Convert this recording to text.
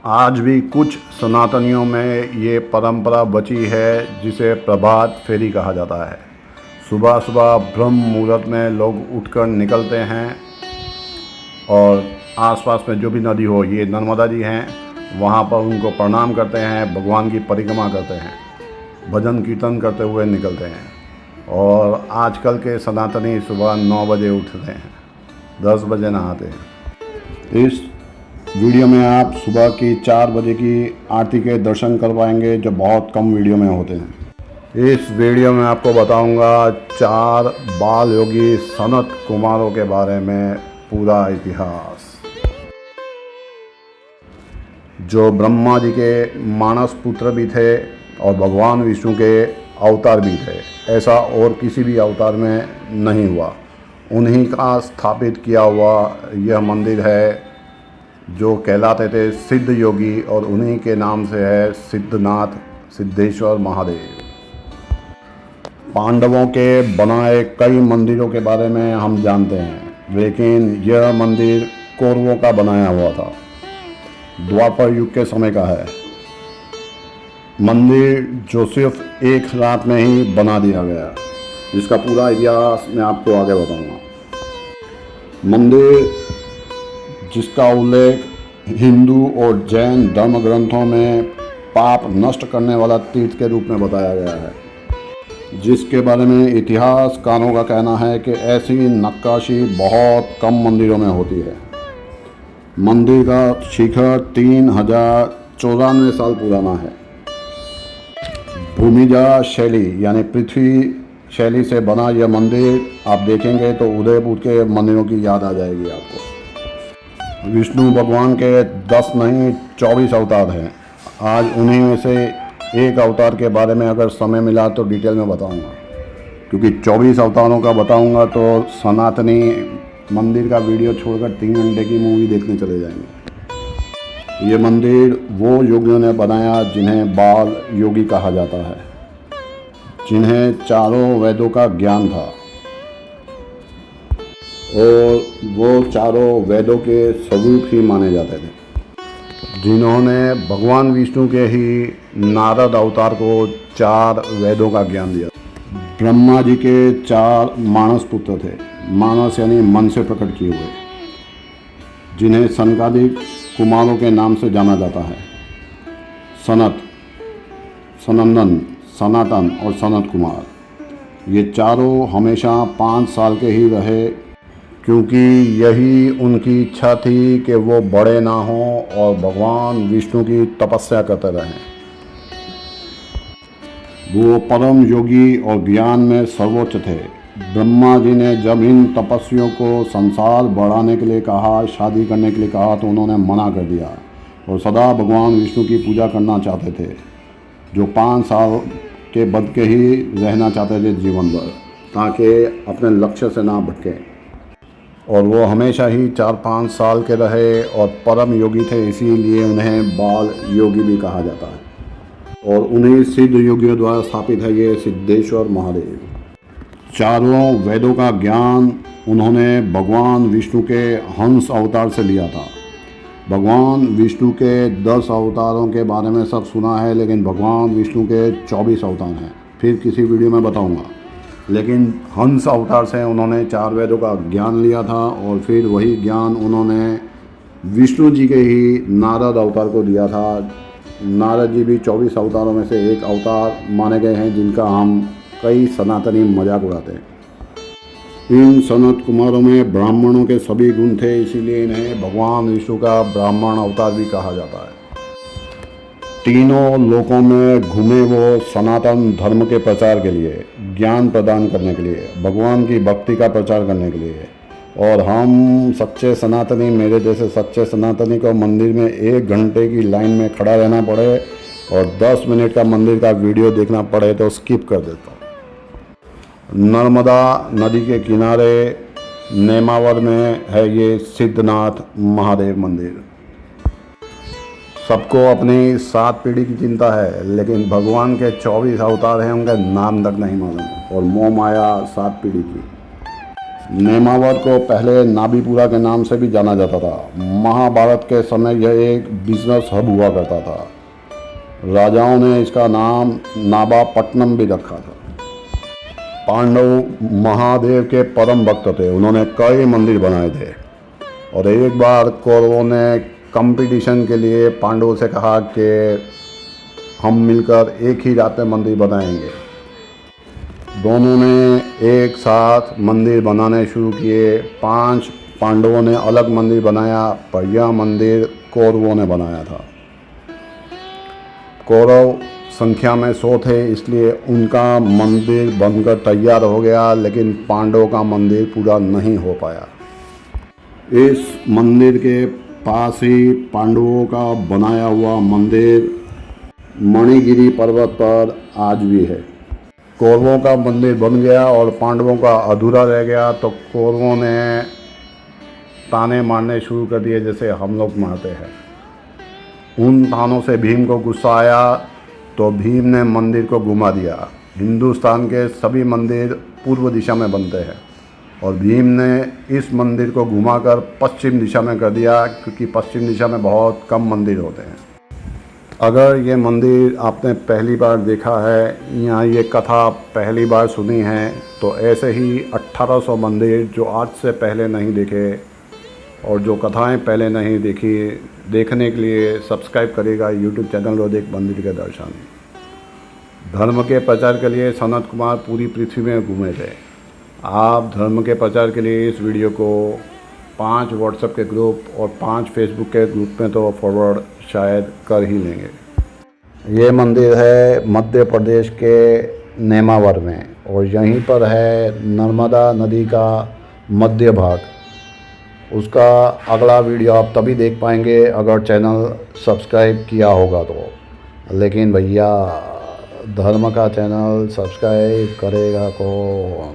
आज भी कुछ सनातनियों में ये परंपरा बची है जिसे प्रभात फेरी कहा जाता है। सुबह सुबह ब्रह्म मुहूर्त में लोग उठकर निकलते हैं और आसपास में जो भी नदी हो, ये नर्मदा जी हैं, वहाँ पर उनको प्रणाम करते हैं, भगवान की परिक्रमा करते हैं, भजन कीर्तन करते हुए निकलते हैं। और आजकल के सनातनी सुबह 9 बजे उठते हैं, 10 बजे नहाते हैं। इस वीडियो में आप सुबह की 4 बजे की आरती के दर्शन कर पाएंगे, जो बहुत कम वीडियो में होते हैं। इस वीडियो में आपको बताऊंगा 4 बाल योगी सनत कुमारों के बारे में पूरा इतिहास, जो ब्रह्मा जी के मानस पुत्र भी थे और भगवान विष्णु के अवतार भी थे। ऐसा और किसी भी अवतार में नहीं हुआ। उन्हीं का स्थापित किया हुआ यह मंदिर है जो कहलाते थे सिद्ध योगी, और उन्हीं के नाम से है सिद्धनाथ सिद्धेश्वर महादेव। पांडवों के बनाए कई मंदिरों के बारे में हम जानते हैं, लेकिन यह मंदिर कौरवों का बनाया हुआ था, द्वापर युग के समय का है। मंदिर जो सिर्फ एक रात में ही बना दिया गया, जिसका पूरा इतिहास मैं आपको आगे बताऊंगा। मंदिर जिसका उल्लेख हिंदू और जैन धर्म ग्रंथों में पाप नष्ट करने वाला तीर्थ के रूप में बताया गया है, जिसके बारे में इतिहासकारों का कहना है कि ऐसी नक्काशी बहुत कम मंदिरों में होती है। मंदिर का शिखर 3094 साल पुराना है। भूमिजा शैली यानी पृथ्वी शैली से बना यह मंदिर आप देखेंगे तो उदयपुर के मंदिरों की याद आ जाएगी आपको। विष्णु भगवान के 10 नहीं 24 अवतार हैं। आज उन्हीं में से एक अवतार के बारे में अगर समय मिला तो डिटेल में बताऊंगा, क्योंकि 24 अवतारों का बताऊंगा तो सनातनी मंदिर का वीडियो छोड़कर 3 घंटे की मूवी देखने चले जाएंगे। ये मंदिर वो योगियों ने बनाया जिन्हें बाल योगी कहा जाता है, जिन्हें चारों वेदों का ज्ञान था और वो चारों वेदों के स्वरूप ही माने जाते थे, जिन्होंने भगवान विष्णु के ही नारद अवतार को 4 वेदों का ज्ञान दिया। ब्रह्मा जी के 4 मानस पुत्र थे। मानस यानी मन से प्रकट किए हुए, जिन्हें सनकादिक कुमारों के नाम से जाना जाता है। सनत, सनंदन, सनातन और सनत कुमार। ये चारों हमेशा 5 साल के ही रहे, क्योंकि यही उनकी इच्छा थी कि वो बड़े ना हों और भगवान विष्णु की तपस्या करते रहें। वो परम योगी और ज्ञान में सर्वोच्च थे। ब्रह्मा जी ने जब इन तपस्वियों को संसार बढ़ाने के लिए कहा, शादी करने के लिए कहा, तो उन्होंने मना कर दिया और सदा भगवान विष्णु की पूजा करना चाहते थे, जो 5 साल के बद के ही रहना चाहते थे जीवन भर, ताकि अपने लक्ष्य से ना भटके। और वो हमेशा ही 4-5 साल के रहे और परम योगी थे, इसीलिए उन्हें बाल योगी भी कहा जाता है। और उन्हीं सिद्ध योगियों द्वारा स्थापित है ये सिद्धेश्वर महादेव। चारों वेदों का ज्ञान उन्होंने भगवान विष्णु के हंस अवतार से लिया था। भगवान विष्णु के 10 अवतारों के बारे में सब सुना है, लेकिन भगवान विष्णु के 24 अवतार हैं, फिर किसी वीडियो में बताऊंगा। लेकिन हंस अवतार से उन्होंने 4 वेदों का ज्ञान लिया था और फिर वही ज्ञान उन्होंने विष्णु जी के ही नारद अवतार को दिया था। नारद जी भी 24 अवतारों में से एक अवतार माने गए हैं, जिनका हम कई सनातनी मजाक उड़ाते हैं। इन सनत कुमारों में ब्राह्मणों के सभी गुण थे, इसीलिए इन्हें भगवान विष्णु का ब्राह्मण अवतार भी कहा जाता है। तीनों लोकों में घूमे वो सनातन धर्म के प्रचार के लिए, ज्ञान प्रदान करने के लिए, भगवान की भक्ति का प्रचार करने के लिए। और हम सच्चे सनातनी, मेरे जैसे सच्चे सनातनी को मंदिर में 1 घंटे की लाइन में खड़ा रहना पड़े और 10 मिनट का मंदिर का वीडियो देखना पड़े तो स्किप कर देता हूँ। नर्मदा नदी के किनारे नेमावर में है ये सिद्धनाथ महादेव मंदिर। सबको अपनी 7 पीढ़ी की चिंता है, लेकिन भगवान के 24 अवतार हैं, उनका नाम तक नहीं मालूम, और मोह माया 7 पीढ़ी की। नेमावर को पहले नाभीपुरा के नाम से भी जाना जाता था। महाभारत के समय यह एक बिजनेस हब हुआ करता था। राजाओं ने इसका नाम नाभापट्टनम भी रखा था। पांडव महादेव के परम भक्त थे। उन्होंने कई मंदिर बनाए थे और एक बार कौरवों ने कंपटीशन के लिए पांडवों से कहा कि हम मिलकर एक ही रात में मंदिर बनाएंगे। दोनों ने एक साथ मंदिर बनाने शुरू किए। 5 पांडवों ने अलग मंदिर बनाया, पर यह मंदिर कौरवों ने बनाया था। कौरव संख्या में 100 थे, इसलिए उनका मंदिर बनकर तैयार हो गया, लेकिन पांडवों का मंदिर पूरा नहीं हो पाया। इस मंदिर के पास ही पांडवों का बनाया हुआ मंदिर मणिगिरी पर्वत पर आज भी है। कौरवों का मंदिर बन गया और पांडवों का अधूरा रह गया, तो कौरवों ने ताने मारने शुरू कर दिए जैसे हम लोग मारते हैं। उन तानों से भीम को गुस्सा आया, तो भीम ने मंदिर को घुमा दिया। हिंदुस्तान के सभी मंदिर पूर्व दिशा में बनते हैं और भीम ने इस मंदिर को घुमाकर पश्चिम दिशा में कर दिया, क्योंकि पश्चिम दिशा में बहुत कम मंदिर होते हैं। अगर ये मंदिर आपने पहली बार देखा है या ये कथा पहली बार सुनी है, तो ऐसे ही 1800 मंदिर जो आज से पहले नहीं देखे और जो कथाएं पहले नहीं देखी, देखने के लिए सब्सक्राइब करेगा यूट्यूब चैनल रोदेक मंदिर के दर्शन। धर्म के प्रचार के लिए सनत कुमार पूरी पृथ्वी में घूमे थे। आप धर्म के प्रचार के लिए इस वीडियो को 5 व्हाट्सएप के ग्रुप और 5 फेसबुक के ग्रुप में तो फॉरवर्ड शायद कर ही लेंगे। ये मंदिर है मध्य प्रदेश के नेमावर में और यहीं पर है नर्मदा नदी का मध्य भाग। उसका अगला वीडियो आप तभी देख पाएंगे अगर चैनल सब्सक्राइब किया होगा तो। लेकिन भैया धर्म का चैनल सब्सक्राइब करेगा कौन?